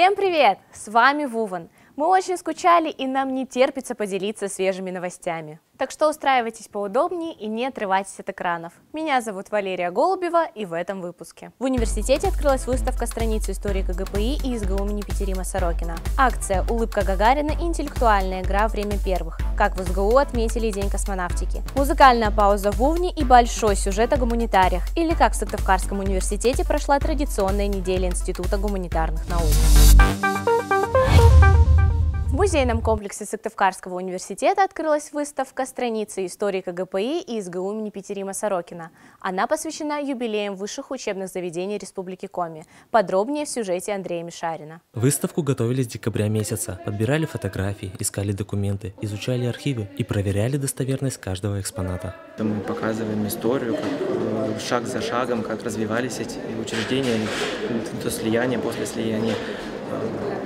Всем привет! С вами Вуван. Мы очень скучали и нам не терпится поделиться свежими новостями. Так что устраивайтесь поудобнее и не отрывайтесь от экранов. Меня зовут Валерия Голубева, и в этом выпуске. В университете открылась выставка страниц истории КГПИ и СГУ имени Петерима Сорокина. Акция «Улыбка Гагарина» и интеллектуальная игра «Время первых». Как в СГУ отметили День космонавтики. Музыкальная пауза в Увне и большой сюжет о гуманитариях. Или как в Сыктывкарском университете прошла традиционная неделя Института гуманитарных наук. В музейном комплексе Сыктывкарского университета открылась выставка «Страницы истории КГПИ и СГУ имени Петерима Сорокина». Она посвящена юбилеям высших учебных заведений Республики Коми. Подробнее в сюжете Андрея Мишарина. Выставку готовили с декабря месяца. Подбирали фотографии, искали документы, изучали архивы и проверяли достоверность каждого экспоната. Мы показываем историю, как шаг за шагом, как развивались эти учреждения до слияния, после слияния.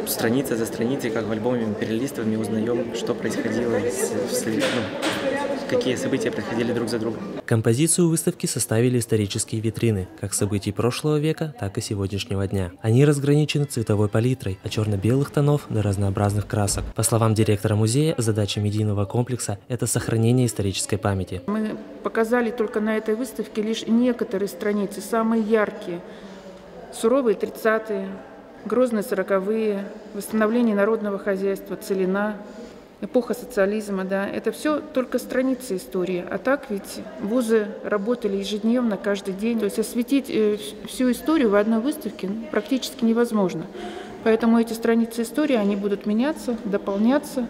Страница за страницей, как в альбоме, мы перелистываем и узнаем, что происходило, какие события происходили друг за другом. Композицию выставки составили исторические витрины, как событий прошлого века, так и сегодняшнего дня. Они разграничены цветовой палитрой, от черно-белых тонов до разнообразных красок. По словам директора музея, задача медийного комплекса – это сохранение исторической памяти. Мы показали только на этой выставке лишь некоторые страницы, самые яркие. Суровые 30-е. Грозные 40-е, восстановление народного хозяйства, целина, эпоха социализма, да, это все только страницы истории. А так ведь вузы работали ежедневно, каждый день. То есть осветить всю историю в одной выставке практически невозможно. Поэтому эти страницы истории, они будут меняться, дополняться.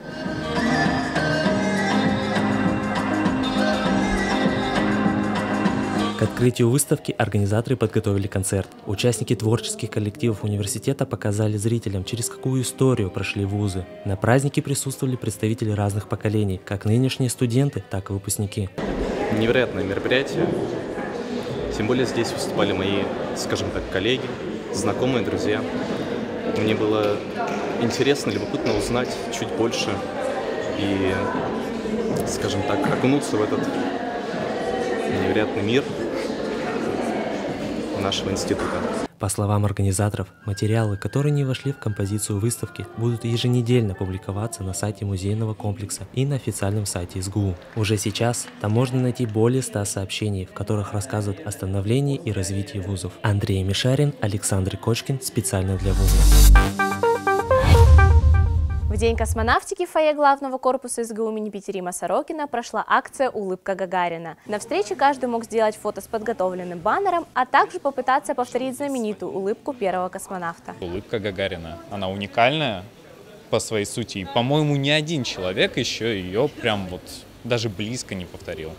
К открытию выставки организаторы подготовили концерт. Участники творческих коллективов университета показали зрителям, через какую историю прошли вузы. На празднике присутствовали представители разных поколений, как нынешние студенты, так и выпускники. Невероятное мероприятие. Тем более здесь выступали мои, скажем так, коллеги, знакомые, друзья. Мне было интересно, любопытно узнать чуть больше и, скажем так, окунуться в этот невероятный мир нашего института. По словам организаторов, материалы, которые не вошли в композицию выставки, будут еженедельно публиковаться на сайте музейного комплекса и на официальном сайте СГУ. Уже сейчас там можно найти более 100 сообщений, в которых рассказывают о становлении и развитии вузов. Андрей Мишарин, Александр Кочкин, специально для Вуза. В День космонавтики в фойе главного корпуса СГУ имени Петерима Сорокина прошла акция «Улыбка Гагарина». На встрече каждый мог сделать фото с подготовленным баннером, а также попытаться повторить знаменитую улыбку первого космонавта. Улыбка Гагарина, она уникальная по своей сути. И, по-моему, ни один человек еще ее прям вот даже близко не повторил.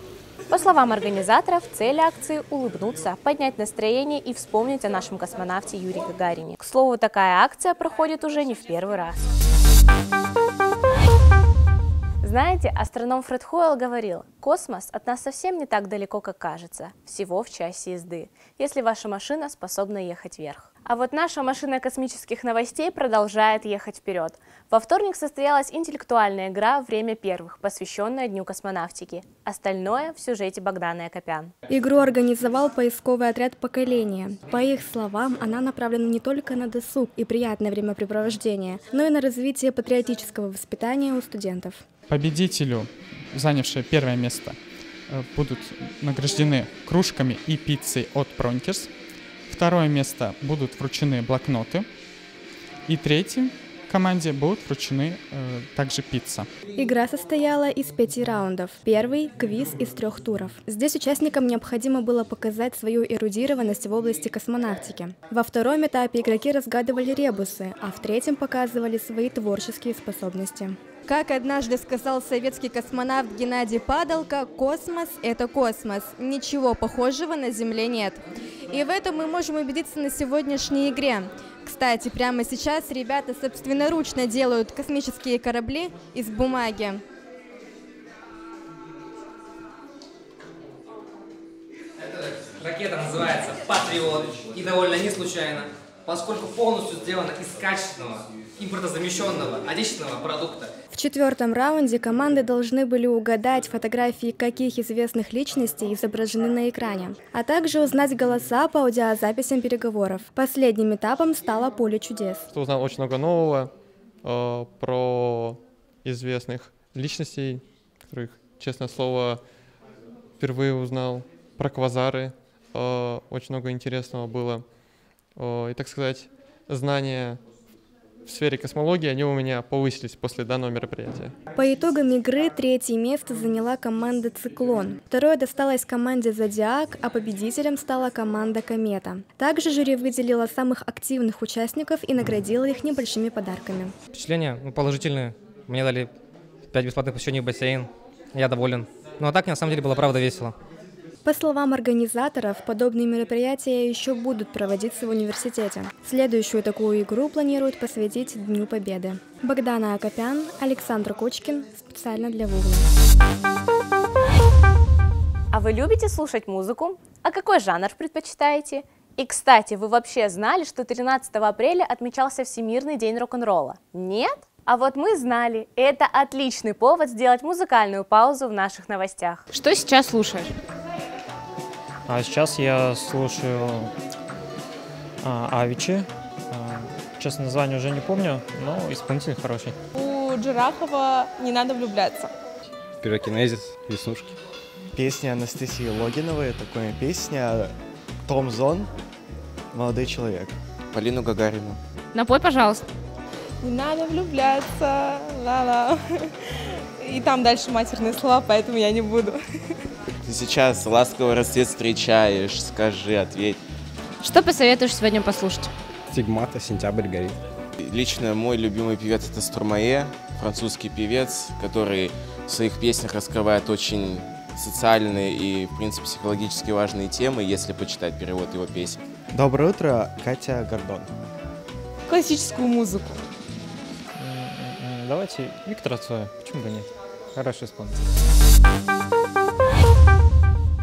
По словам организаторов, цель акции – улыбнуться, поднять настроение и вспомнить о нашем космонавте Юрии Гагарине. К слову, такая акция проходит уже не в первый раз. Знаете, астроном Фред Хойл говорил: космос от нас совсем не так далеко, как кажется, всего в часе езды, если ваша машина способна ехать вверх. А вот наша машина космических новостей продолжает ехать вперед. Во вторник состоялась интеллектуальная игра «Время первых», посвященная Дню космонавтики. Остальное в сюжете Богданы Акопян. Игру организовал поисковый отряд «Поколение». По их словам, она направлена не только на досуг и приятное времяпрепровождение, но и на развитие патриотического воспитания у студентов. Победителю, занявшему первое место, будут награждены кружками и пиццей от Пронкерс. Второе место будут вручены блокноты. И третьей команде будут вручены также пицца. Игра состояла из 5 раундов. Первый – квиз из 3 туров. Здесь участникам необходимо было показать свою эрудированность в области космонавтики. Во втором этапе игроки разгадывали ребусы, а в третьем показывали свои творческие способности. Как однажды сказал советский космонавт Геннадий Падалко, космос – это космос. Ничего похожего на Земле нет. И в этом мы можем убедиться на сегодняшней игре. Кстати, прямо сейчас ребята собственноручно делают космические корабли из бумаги. Эта ракета называется «Патриот» и довольно не случайно, поскольку полностью сделана из качественного, импортозамещенного, отечественного продукта. В четвертом раунде команды должны были угадать фотографии каких известных личностей изображены на экране, а также узнать голоса по аудиозаписям переговоров. Последним этапом стало поле чудес. Узнал очень много нового про известных личностей, которых, честное слово, впервые узнал, про квазары. Очень много интересного было. И, так сказать, знания в сфере космологии, они у меня повысились после данного мероприятия. По итогам игры третье место заняла команда «Циклон». Второе досталось команде «Зодиак», а победителем стала команда «Комета». Также жюри выделило самых активных участников и наградило их небольшими подарками. Впечатления положительные. Мне дали 5 бесплатных посещений в бассейн. Я доволен. Ну а так, на самом деле, было правда весело. По словам организаторов, подобные мероприятия еще будут проводиться в университете. Следующую такую игру планируют посвятить Дню Победы. Богдана Акопян, Александр Кочкин, специально для Вовны. А вы любите слушать музыку? А какой жанр предпочитаете? И, кстати, вы вообще знали, что 13 апреля отмечался Всемирный день рок-н-ролла? Нет? А вот мы знали. Это отличный повод сделать музыкальную паузу в наших новостях. Что сейчас слушаешь? А сейчас я слушаю Авичи. Честно, название уже не помню, но исполнитель хороший. У Джарахова «Не надо влюбляться». Пирокинезис, Веснушки. Песня Анастасии Логиновой, такая песня Том Зон, «Молодой человек». Полину Гагарину. Напой, пожалуйста. Не надо влюбляться, ла-ла. И там дальше матерные слова, поэтому я не буду. Ты сейчас ласковый рассвет встречаешь, скажи, ответь. Что посоветуешь сегодня послушать? Стигмата, Сентябрь горит. Лично мой любимый певец — это Стурмае, французский певец, который в своих песнях раскрывает очень социальные и, в принципе, психологически важные темы, если почитать перевод его песен. Доброе утро, Катя Гордон. Классическую музыку. Давайте Виктора Цоя, почему бы нет? Хороший исполнитель.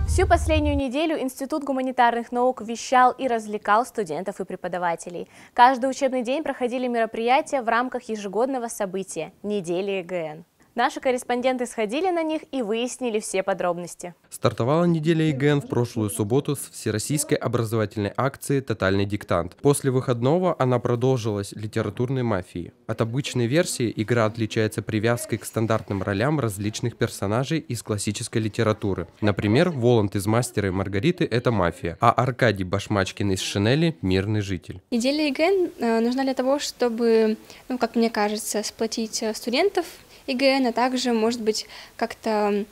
Всю последнюю неделю Институт гуманитарных наук вещал и развлекал студентов и преподавателей. Каждый учебный день проходили мероприятия в рамках ежегодного события – недели ЕГН. Наши корреспонденты сходили на них и выяснили все подробности. Стартовала неделя ЕГН в прошлую субботу с всероссийской образовательной акцией «Тотальный диктант». После выходного она продолжилась литературной мафией. От обычной версии игра отличается привязкой к стандартным ролям различных персонажей из классической литературы. Например, Воланд из «Мастера и Маргариты» — это мафия, а Аркадий Башмачкин из «Шинели» — мирный житель. Неделя ЕГН нужна для того, чтобы, как мне кажется, сплотить студентов ЕГН, а также, может быть, как-то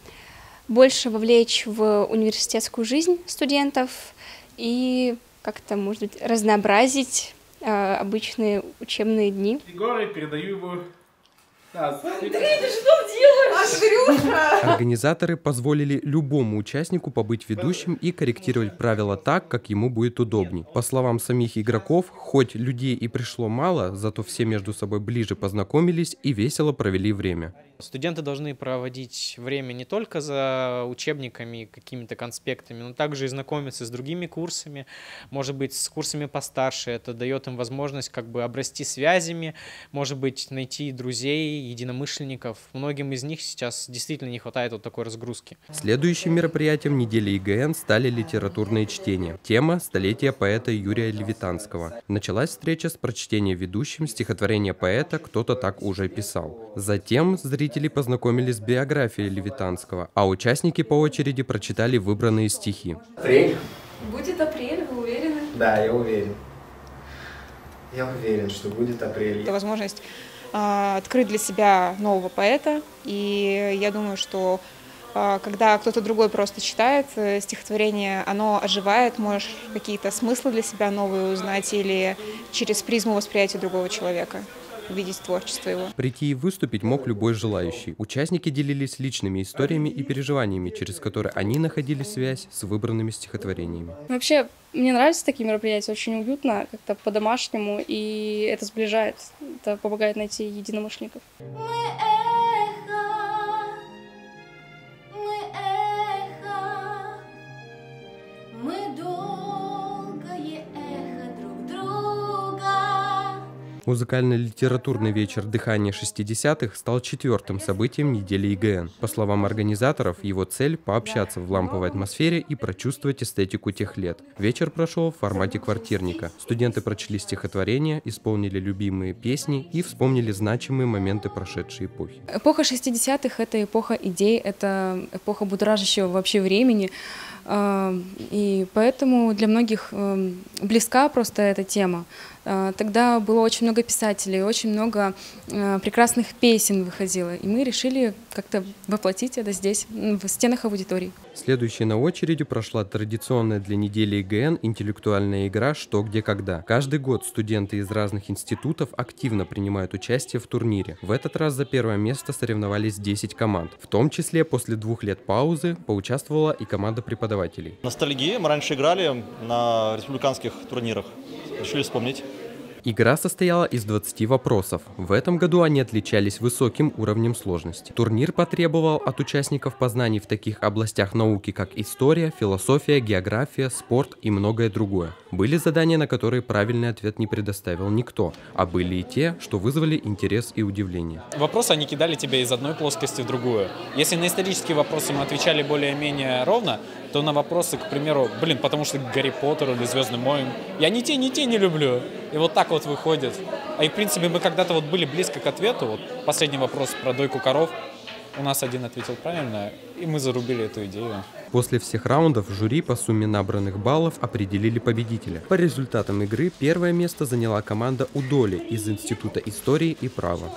больше вовлечь в университетскую жизнь студентов и как-то, может быть, разнообразить обычные учебные дни. Егора, передаю его. Андрей, ты что делаешь? Андрюша! Организаторы позволили любому участнику побыть ведущим и корректировать правила так, как ему будет удобней. По словам самих игроков, хоть людей и пришло мало, зато все между собой ближе познакомились и весело провели время. Студенты должны проводить время не только за учебниками, какими-то конспектами, но также и знакомиться с другими курсами, может быть, с курсами постарше. Это дает им возможность как бы обрасти связями, может быть, найти друзей, единомышленников. Многим из них сейчас действительно не хватает вот такой разгрузки. Следующим мероприятием недели ЕГН стали литературные чтения. Тема – столетие поэта Юрия Левитанского. Началась встреча с прочтением ведущим стихотворения поэта «Кто-то так уже писал». Затем зрители познакомились с биографией Левитанского, а участники по очереди прочитали выбранные стихи. Апрель. Будет апрель, вы уверены? Да, я уверен. Я уверен, что будет апрель. Это возможность открыть для себя нового поэта, и я думаю, что когда кто-то другой просто читает стихотворение, оно оживает, можешь какие-то смыслы для себя новые узнать или через призму восприятия другого человека увидеть творчество его. Прийти и выступить мог любой желающий. Участники делились личными историями и переживаниями, через которые они находили связь с выбранными стихотворениями. Вообще, мне нравятся такие мероприятия, очень уютно, как-то по-домашнему, и это сближает, это помогает найти единомышленников. Музыкально-литературный вечер «Дыхание 60-х» стал 4-м событием недели ЕГН. По словам организаторов, его цель – пообщаться в ламповой атмосфере и прочувствовать эстетику тех лет. Вечер прошел в формате квартирника. Студенты прочли стихотворения, исполнили любимые песни и вспомнили значимые моменты прошедшей эпохи. Эпоха 60-х – это эпоха идей, это эпоха будоражащего вообще времени. И поэтому для многих близка просто эта тема. Тогда было очень много писателей, очень много прекрасных песен выходило, и мы решили как-то воплотить это здесь, в стенах аудиторий. Следующей на очереди прошла традиционная для недели ЕГН интеллектуальная игра «Что, где, когда». Каждый год студенты из разных институтов активно принимают участие в турнире. В этот раз за первое место соревновались 10 команд. В том числе после 2 лет паузы поучаствовала и команда преподавателей. Ностальгия. Мы раньше играли на республиканских турнирах. Решили вспомнить. Игра состояла из 20 вопросов. В этом году они отличались высоким уровнем сложности. Турнир потребовал от участников познаний в таких областях науки, как история, философия, география, спорт и многое другое. Были задания, на которые правильный ответ не предоставил никто, а были и те, что вызвали интерес и удивление. Вопросы они кидали тебя из одной плоскости в другую. Если на исторические вопросы мы отвечали более-менее ровно, то на вопросы, к примеру, потому что Гарри Поттер или Звездным войн, я ни те не люблю. И вот так вот выходит. А и в принципе мы когда-то вот были близко к ответу. Вот последний вопрос про дойку коров. У нас один ответил правильно, и мы зарубили эту идею. После всех раундов жюри по сумме набранных баллов определили победителя. По результатам игры первое место заняла команда Удоли из Института истории и права.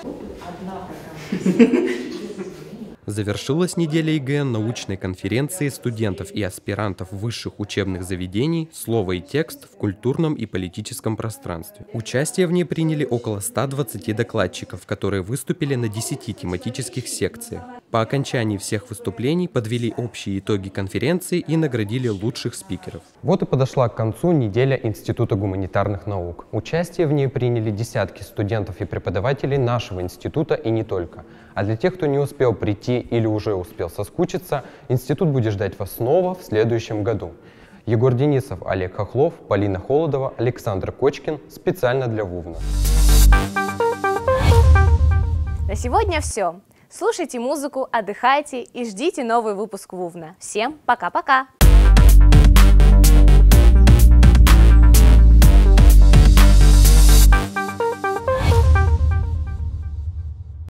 Завершилась неделя ЕГН научной конференции студентов и аспирантов высших учебных заведений «Слово и текст в культурном и политическом пространстве». Участие в ней приняли около 120 докладчиков, которые выступили на 10 тематических секциях. По окончании всех выступлений подвели общие итоги конференции и наградили лучших спикеров. Вот и подошла к концу неделя Института гуманитарных наук. Участие в ней приняли десятки студентов и преподавателей нашего института и не только. А для тех, кто не успел прийти или уже успел соскучиться, институт будет ждать вас снова в следующем году. Егор Денисов, Олег Хохлов, Полина Холодова, Александр Кочкин. Специально для Вувна. На сегодня все. Слушайте музыку, отдыхайте и ждите новый выпуск Вувна. Всем пока-пока!